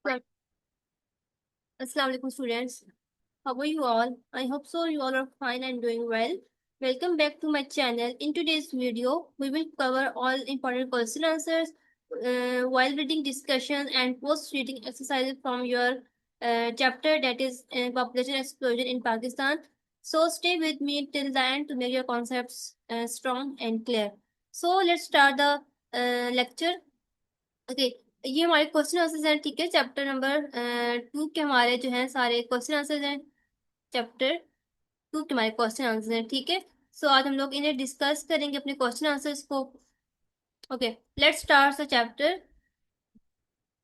Right. Assalamu alaikum students. How are you all? I hope so you all are fine and doing well. Welcome back to my channel. In today's video, we will cover all important question answers, while reading discussion and post-reading exercises from your chapter that is population explosion in Pakistan. So stay with me till the end to make your concepts strong and clear. So let's start the lecture. Okay, ये हमारे question answers हैं। ठीक है, chapter number 2 के हमारे जो हैं सारे क्वेश्चन आंसर्स हैं। चैप्टर 2 के हमारे क्वेश्चन आंसर्स हैं। ठीक है, सो आज हम लोग इन्हें डिस्कस करेंगे अपने क्वेश्चन आंसर्स को। Okay, let's start the chapter.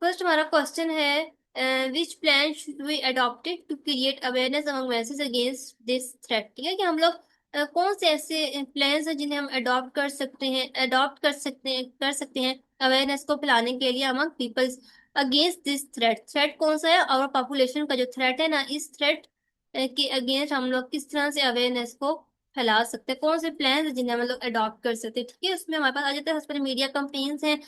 First हमारा क्वेश्चन है which plan should we adopted to create awareness among message against this threat. ठीक है कि हम लोग कौन से ऐसे प्लान्स हैं जिन्हें हम अडॉप्ट कर सकते हैं अवेयरनेस को फैलाने के लिए among peoples against this threat. Threat कौन सा है? और पॉपुलेशन का जो थ्रेट है ना, इस थ्रेट के अगेंस्ट हम लोग किस तरह से अवेयरनेस को फैला सकते हैं, कौन से प्लान है जिन्हें हम लोग अडॉप्ट कर सकते हैं। ठीक है, उसमें हमारे पास आ जाता है सबसे पहले मीडिया कंपेन्स हैं,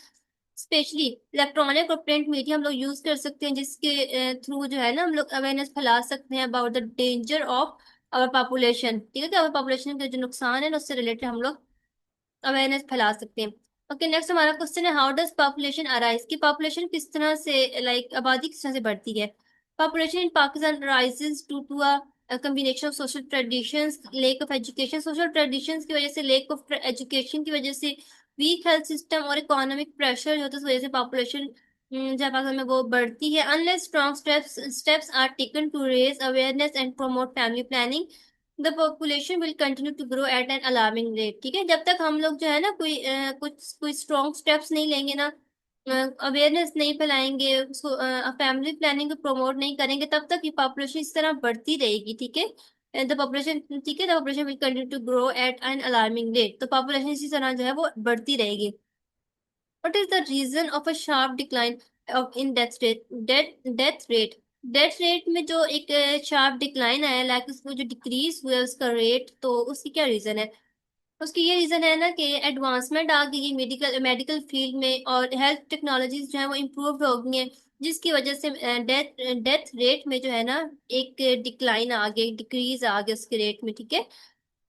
स्पेशली इलेक्ट्रॉनिक और प्रिंट मीडिया हम लोग यूज कर सकते हैं, जिसके थ्रू जो है ना हम लोग अवेयरनेस फैला सकते हैं about the danger of our population. ठीक है, कि आवर पॉपुलेशन के जो नुकसान है ना उससे रिलेटेड हम लोग अवेयरनेस फैला सकते हैं। ओके, नेक्स्ट हमारा क्वेश्चन है हाउ डज पॉपुलेशन अराइज, की पॉपुलेशन किस तरह से आबादी किस तरह से बढ़ती है। Population in Pakistan rises to to a combination of social traditions, lack of education, social traditions की वजह से, लेक ऑफ एजुकेशन की वजह से, वीक हेल्थ सिस्टम और इकोनॉमिक प्रेशर जो होता है उस वजह से पॉपुलेशन जहाँ पाकिस्तान में वो बढ़ती है। Unless strong steps are taken to raise awareness and promote family planning, the population will continue to grow at an alarming rate. ठीक है, जब तक हम लोग जो है ना कोई स्ट्रॉन्ग स्टेप्स नहीं लेंगे ना, अवेयरनेस नहीं फैलाएंगे, उसको फैमिली प्लानिंग को प्रमोट नहीं करेंगे, तब तक ये पॉपुलेशन इस तरह बढ़ती रहेगी। ठीक है, द पॉपुलेशन, ठीक है, the population will continue to grow at an alarming rate, तो पॉपुलेशन इसी तरह जो है वो बढ़ती रहेगी। What is the reason of a sharp decline of in death rate? Death rate में जो एक शार्प डिक्लाइन आया, लाइक उसको जो डिक्रीज हुआ है उसका रेट, तो उसकी क्या रीजन है? उसकी ये रीजन है ना कि एडवांसमेंट आ गई है मेडिकल मेडिकल फील्ड में, और हेल्थ टेक्नोलॉजीज जो है वो इम्प्रूव हो गई हैं, जिसकी वजह से डेथ रेट में जो है ना एक डिक्लाइन आ गया, डिक्रीज आ गया उसके रेट में। ठीक है,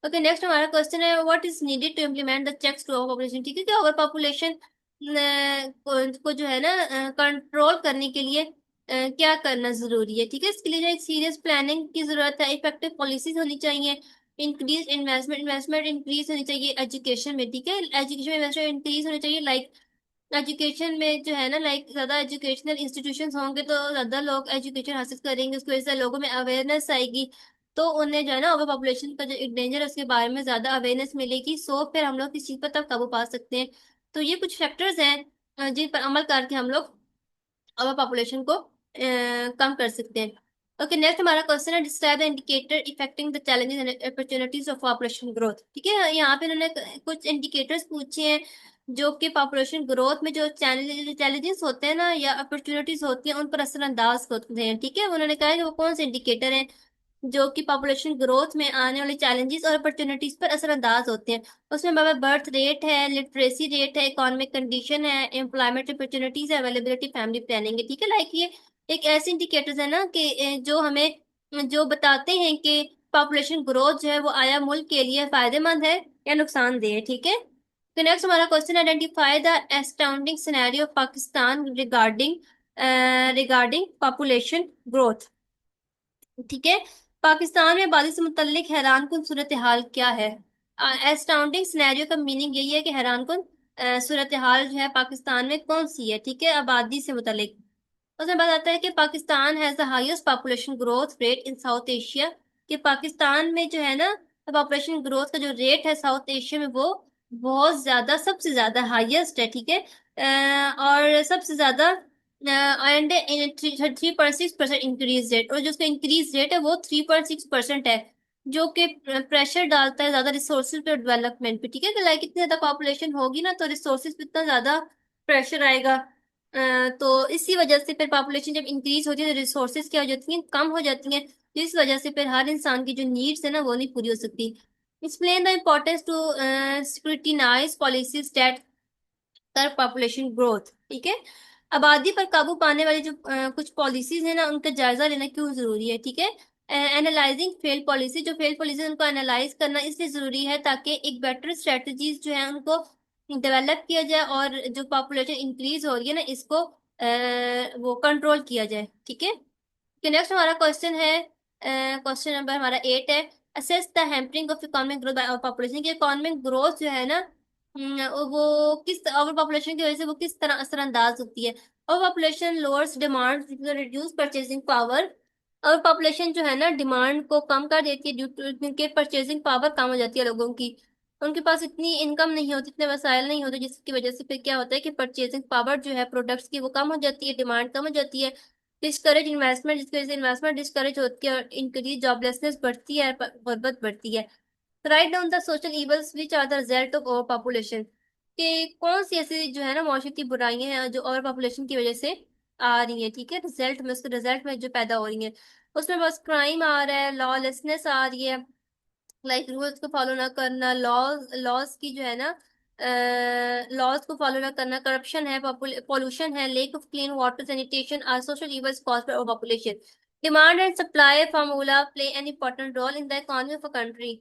ओके, नेक्स्ट हमारा क्वेश्चन है what is needed to implement the checks to over population. ठीक है, कि ओवर पॉपुलेशन को जो है ना कंट्रोल करने के लिए क्या करना जरूरी है। ठीक है, इसके लिए जो एक सीरियस प्लानिंग की जरूरत है, इफेक्टिव पॉलिसीज होनी चाहिए, इंक्रीज इन्वेस्टमेंट इंक्रीज होनी चाहिए एजुकेशन में। ठीक है, एजुकेशन में इन्वेस्टमेंट इंक्रीज होनी चाहिए, एजुकेशन में जो है ना ज्यादा एजुकेशनल इंस्टीट्यूशंस होंगे तो ज्यादा लोग एजुकेशन हासिल करेंगे, उसकी वजह से लोगों में अवेयरनेस आएगी, तो उन्हें जो है ना ओवर पॉपुलेशन का जो एक डेंजर है उसके बारे में ज्यादा अवेयरनेस मिलेगी, सो फिर हम लोग इस चीज पर तब काबू पा सकते हैं। तो ये कुछ फैक्टर्स हैं जिन पर अमल करके हम लोग ओवर पॉपुलेशन को कम कर सकते हैं। ओके, नेक्स्ट हमारा क्वेश्चन है describe the indicator affecting the challenges and opportunities of population growth. ठीक है, यहाँ पे इन्होंने कुछ इंडिकेटर्स पूछे हैं जो कि पॉपुलेशन ग्रोथ में जो चैलेंजेस होते हैं ना या अपॉर्चुनिटीज होती हैं उन पर असरअंदाज होते हैं। ठीक है, उन्होंने कहा है कि वो कौन से इंडिकेटर हैं जो कि पॉपुलेशन ग्रोथ में आने वाले चैलेंजेस और अपॉर्चुनिटीज पर असरअंदाज होते हैं। उसमें हमारा बर्थ रेट है, लिटरेसी रेट है, इकोनॉमिक कंडीशन है, एम्प्लॉयमेंट अपॉर्चुनिटीज है, अवेलेबिलिटी, फैमिली प्लानिंग है। ठीक है, ये एक ऐसे इंडिकेटर्स है ना कि जो हमें जो बताते हैं कि पॉपुलेशन ग्रोथ जो है वो आया मुल्क के लिए फायदेमंद है या नुकसानदेह है। ठीक है, तो नेक्स्ट हमारा question identify the astounding scenario of Pakistan regarding population growth. ठीक है, पाकिस्तान में आबादी से मुतल्लिक हैरानकुन सूरत हाल क्या है। एस्टाउंडिंग सिनेरियो का मीनिंग यही है कि हैरानकुन सूरत हाल जो है पाकिस्तान में कौन सी है। ठीक है, आबादी से मुतल्लिक उसमें बात आता है कि Pakistan has the highest population growth rate in south Asia, कि पाकिस्तान में जो है ना पॉपुलेशन ग्रोथ का जो रेट है साउथ एशिया में वो बहुत ज्यादा, सबसे ज्यादा हाईएस्ट है। ठीक है, और सबसे ज्यादा एंड 3.6% इंक्रीज रेट, और जो उसका इंक्रीज रेट है वो 3.6% है, जो कि प्रेशर डालता है ज्यादा रिसोर्सेज पे, डेवलपमेंट पे। ठीक है, कि लाइक इतनी ज्यादा पॉपुलेशन होगी ना तो रिसोर्सेज पे इतना ज्यादा प्रेशर आएगा, तो इसी वजह से फिर पॉपुलेशन जब इंक्रीज होती है तो रिसोर्सेज क्या हो जाती हैं, कम हो जाती हैं, तो इस वजह से फिर हर इंसान की जो नीड्स है ना वो नहीं पूरी हो सकती। Explain the importance to scrutinize policies that curb population growth. ठीक है, आबादी पर काबू पाने वाली जो कुछ पॉलिसीज है ना, उनका जायजा लेना क्यों जरूरी है, ठीक है। एनालाइजिंग फेल पॉलिसी, जो फेल पॉलिसी उनको एनालाइज करना इसलिए जरूरी है ताकि एक बेटर स्ट्रेटजीज जो है उनको डेवलप किया जाए, और जो पॉपुलेशन इंक्रीज हो रही है ना इसको वो कंट्रोल किया जाए, ठीक है। नेक्स्ट हमारा क्वेश्चन है, क्वेश्चन नंबर हमारा 8 है। Assess the hampering of economic growth by population, की इकोनॉमिक ग्रोथ जो है ना, वो किस ओवर पॉपुलेशन की वजह से वो किस तरह असरअंदाज होती है। Over population lowers demand, reduce purchasing power. Over population जो है ना डिमांड को कम कर देती है, ड्यू टू उनके परचेजिंग पावर कम हो जाती है लोगों की। उनके पास इतनी इनकम नहीं होती, इतने वसाइल नहीं होते, जिसकी वजह से फिर क्या होता है कि परचेजिंग पावर जो है प्रोडक्ट्स की वो कम हो जाती है, डिमांड कम हो जाती है। डिस्करेज इन्वेस्टमेंट, जिसकी वजह से इन्वेस्टमेंट डिस्करेज होती है और इंक्रीज जॉबलेसनेस बढ़ती है, गुर्बत बढ़ती है। Write down the social evils which are the result of over population, कि कौन सी ऐसी जो है ना माशरती बुराइयां हैं जो ओवर पॉपुलेशन की वजह से आ रही हैं, ठीक है, रिजल्ट में, उसके रिजल्ट में जो पैदा हो रही हैं। उसमें बस क्राइम आ रहा है, लॉलेसनेस आ रही है, लाइक रूल्स को फॉलो ना करना, लॉज लॉज की जो है ना लॉज को फॉलो ना करना, करप्शन है, पॉल्यूशन है, lack of clean water, sanitation are social evils caused by population. Demand and supply formula play an important role in the economy of a country,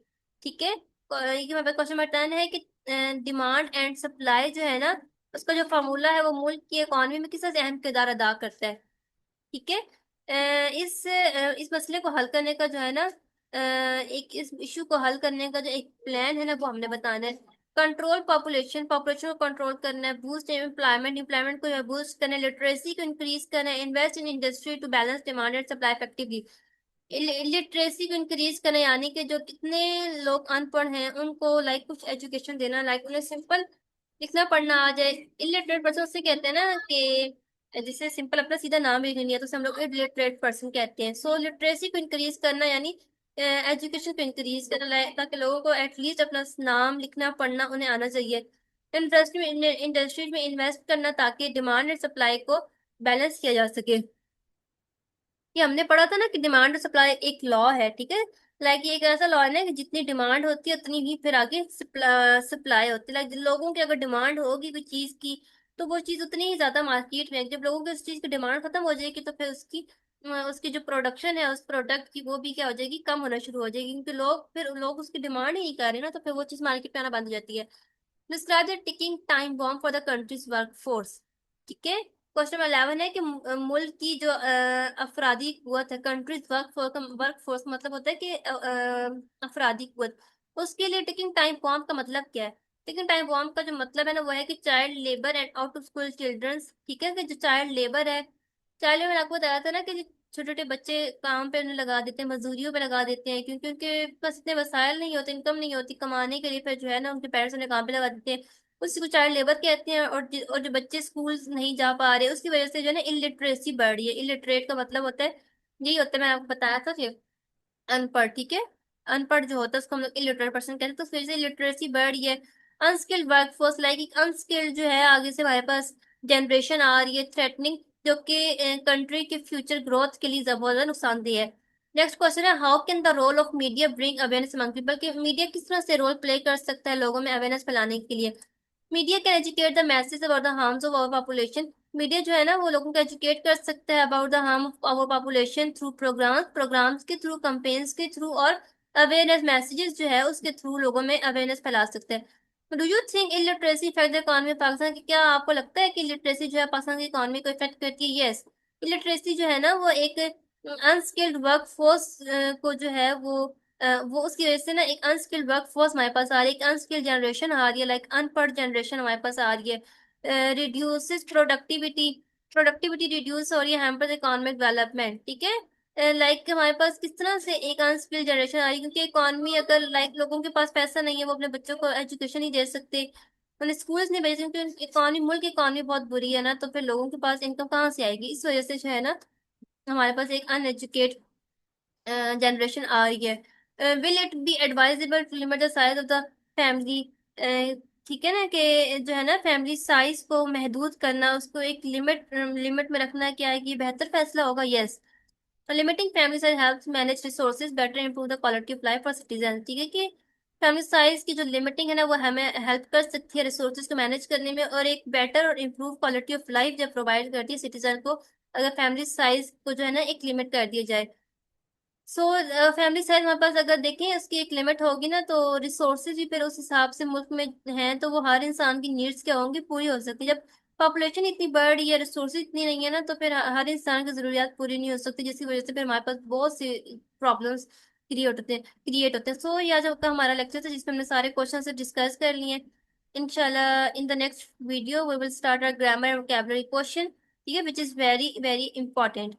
ठीक है। ये हमें क्वेश्चन बताना है कि डिमांड एंड सप्लाई जो है ना उसका जो फार्मूला है वो मुल्क की इकोनॉमी में किस तरह से अहम किरदार अदा करता है, ठीक है। इस मसले को हल करने का जो है ना एक इस इशू को हल करने का जो एक प्लान है ना वो हमने बताना है। कंट्रोल पॉपुलेशन, पॉपुलेशन को कंट्रोल करना है। बूस्ट एम्प्लॉयमेंट, एम्प्लॉयमेंट को बूस्ट करना है। लिटरेसी को इंक्रीज करना है। Invest in industry to balance demand and supply effectively. Literacy को इंक्रीज करना, यानी कि जो कितने लोग अनपढ़ हैं उनको लाइक कुछ एजुकेशन देना, लाइक उन्हें सिंपल लिखना पढ़ना आ जाए। इलिटरेट पर्सन से कहते हैं ना कि जिसे सिंपल अपना सीधा नाम भी नहीं है तो उसे हम लोग इलिटरेट पर्सन कहते हैं। सो लिटरेसी को इंक्रीज करना यानी एजुकेशन को इंक्रीज करना, ताकि लोगों को एटलीस्ट अपना नाम लिखना पढ़ना उन्हें आना चाहिए। इंडस्ट्री में इन्वेस्ट करना ताकि डिमांड एंड सप्लाई को बैलेंस किया जा सके। ये हमने पढ़ा था ना कि डिमांड और सप्लाई एक लॉ है, ठीक है। लाइक ये एक ऐसा लॉ है ना कि जितनी डिमांड होती है उतनी ही फिर आगे सप्लाई होती है। लाइक लोगों की अगर डिमांड होगी कोई चीज की तो वो चीज उतनी ही ज्यादा मार्केट में, जब लोगों की उस चीज की डिमांड खत्म हो जाएगी तो फिर उसकी जो प्रोडक्शन है उस प्रोडक्ट की वो भी क्या हो जाएगी, कम होना शुरू हो जाएगी, क्योंकि लोग उसकी डिमांड ही नहीं कर रहे ना, तो फिर वो चीज मार्केट में आना बंद हो जाती है। Describe the ticking time bomb for the countries workforce, ठीक है। क्वेश्चन नंबर 11 है कि मुल्क की जो अफरादी कुवत है, कंट्रीज वर्कफोर्स मतलब होता है कि अफरादी कुवत, उसके लिए टिकिंग टाइम बॉम्ब का मतलब क्या है। टिकिंग टाइम बॉम्ब का जो मतलब है ना वो है कि child labour and out of school childrens, ठीक है। कि जो चाइल्ड लेबर है, चाइल्ड लेबर आपको बताया था ना कि छोटे छोटे बच्चे काम पे उन्हें लगा देते हैं, मजदूरियों पे लगा देते हैं, क्योंकि उनके पास इतने वसाइल नहीं होते, इनकम नहीं होती कमाने के लिए, फिर जो है ना उनके पेरेंट्स उन्हें काम पे लगा देते हैं। उसी को चाइल्ड लेबर कहते हैं। और जो बच्चे स्कूल नहीं जा पा रहे उसकी वजह से जो है ना इलिटरेसी बढ़ रही है। इलिटरेट का मतलब होता है, यही होता है, मैं आपको बताया था कि अनपढ़, ठीक है। अनपढ़ जो होता है उसको हम लोग इलिटरेट पर्सन कहते हैं, तो फिर से लिटरेसी बढ़ रही है। अनस्किल्ड वर्कफोर्स, लाइक एक अनस्किल्ड जो है आगे से हमारे पास जनरेशन आ रही है, थ्रेटनिंग, जो कि कंट्री के फ्यूचर ग्रोथ के लिए बहुत ज्यादा नुकसानदेह है। नेक्स्ट क्वेश्चन है, how can the role of media bring awareness among people, कि मीडिया किस तरह से रोल प्ले कर सकता है लोगों में अवेयरनेस फैलाने के लिए। Media can educate the message about the harms of our population, media जो है ना वो लोगों को एजुकेट कर सकता है about the harm of our population through programmes के थ्रू, कैंपेन्स के थ्रू, और अवेयरनेस मैसेजेस जो है उसके थ्रू लोगों में अवेयरनेस फैला सकते हैं। Do you think illiteracy effect the economy of Pakistan, की क्या आपको लगता है कि लिटरेसी जो है पाकिस्तान की इकोनॉमी को इफेक्ट करती है। यस, इलिटरेसी जो है ना वो एक अनस्किल्ड वर्क फोर्स को जो है वो उसकी वजह से ना एक अनस्किल्ड वर्क फोर्स हमारे पास आ रही है, एक अनस्किल्ड जनरेशन आ रही है, लाइक अनपढ़ जनरेशन हमारे पास आ रही है। रिड्यूसेस प्रोडक्टिविटी, प्रोडक्टिविटी रिड्यूस हो रही है, हैम्पर इकोनॉमिक डेवलपमेंट, ठीक है। लाइक हमारे पास किस तरह से एक अनस्किल्ड जनरेशन आ रही है, क्योंकि इकोनॉमी अगर लाइक लोगों के पास पैसा नहीं है वो अपने बच्चों को एजुकेशन नहीं दे सकते, उन्हें स्कूल्स नहीं भेज सकते, क्योंकि इकोनॉमी मुल्क की इकोनॉमी बहुत बुरी है ना, तो फिर लोगों के पास इनकम कहाँ से आएगी। इस वजह से जो है ना हमारे पास एक अनएजुकेट जनरेशन आ रही है। Will it be advisable to limit the size of the family, ठीक है ना, कि जो है ना फैमिली साइज को महदूद करना, उसको एक लिमिट में रखना क्या है कि बेहतर फैसला होगा। Yes, limiting family size helps manage resources better, improve the quality of life for citizen, ठीक है। कि फैमिली साइज की जो लिमिटिंग है ना वो हमें हेल्प कर सकती है रिसोर्सेज को मैनेज करने में, और एक बेटर और इम्प्रूव क्वालिटी ऑफ लाइफ जब प्रोवाइड करती है सिटीजन को, अगर फैमिली साइज को जो है ना एक लिमिट कर दिया जाए। सो फैमिली साइज हमारे पास अगर देखें उसकी एक लिमिट होगी ना, तो रिसोर्सेज भी फिर उस हिसाब से मुल्क में हैं, तो वो हर इंसान की नीड्स क्या होंगी, पूरी हो सकती है। जब पॉपुलेशन इतनी बढ़ रही है, रिसोर्सेज इतनी नहीं है ना, तो फिर हर इंसान की जरूरियात पूरी नहीं हो सकती, जिसकी वजह से फिर हमारे पास बहुत सी प्रॉब्लम्स क्रिएट होते हैं। सो यह जो का हमारा लेक्चर था जिसमें हमने सारे क्वेश्चन से डिस्कस कर लिए। इंशाल्लाह in the next video we will start our grammar and vocabulary question, ठीक है, which is very very important.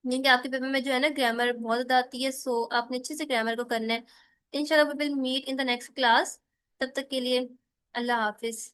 क्योंकि आपके पेपर में जो है ना ग्रामर बहुत ज्यादा आती है, सो आपने अच्छे से ग्रामर को करना है। इंशाल्लाह we will meet in the next class. तब तक के लिए अल्लाह हाफिज।